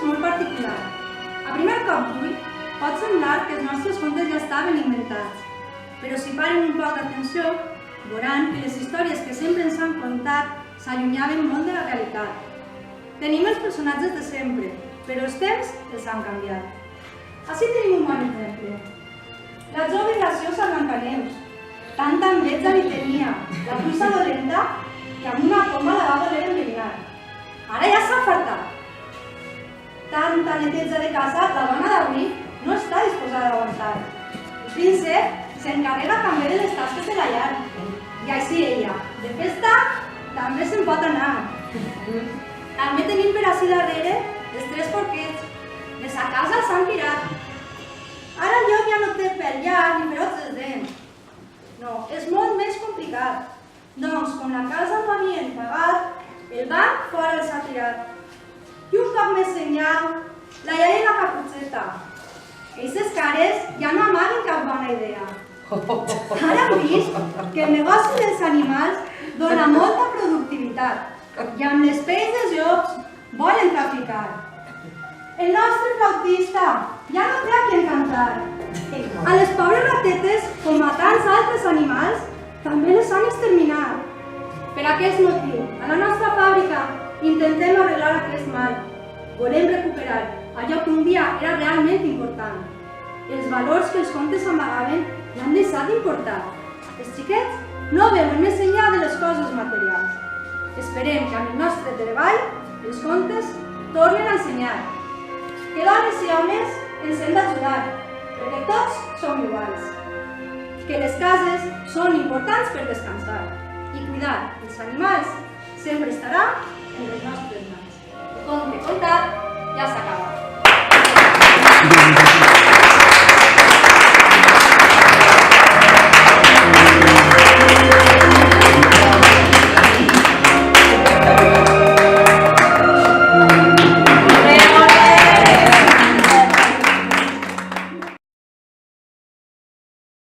molt particular. A primer cop d'ull, pot semblar que els nostres contes ja estaven inventats, però si paren un poc d'atenció, veuran que les històries que sempre ens han contat s'allunyaven molt de la realitat. Tenim els personatges de sempre, però els temps els han canviat. Ací tenim un bon exemple. La jove graciosa Blancaneus. Tanta enveja li tenia, la bruixa dolenta, que amb una coma la va voler enverinar. Ara ja s'ha fartat. Tanta neteja de casa, la dona d'avui no està disposada a aguantar. El príncep s'encarrega també de les tasques de la llar. I així ella, de festa, també se'n pot anar. També tenim per ací darrere els tres porquets. De sa casa s'han tirat. Ara el lloc ja no té pel llarg ni ferots dels dents. No, és molt més complicat. Doncs, com la casa no havien pagat, el banc fora els ha tirat. I un poc més enllà, la iaia i la caputxeta. Eixes cares ja no amaguen cap bona idea. Ara hem vist que el negoci dels animals dona molta productivitat i amb les pells dels llops volen traficar. El nostre flautista ja no té a qui encantar. A les pobres ratetes, com a tants altres animals, també les han exterminat. Per aquest motiu, a la nostra fàbrica intentem arreglar aquest mal. Volem recuperar allò que un dia era realment important. Els valors que els contes amagaven l'han deixat d'importar. Els xiquets no veuen més enllà de les coses materials. Esperem que amb el nostre treball els contes tornen a ensenyar. Que dones i homes ens hem d'ajudar, perquè tots som iguals. Que les cases són importants per descansar i cuidar els animals sempre estarà en les nostres mans. Conte,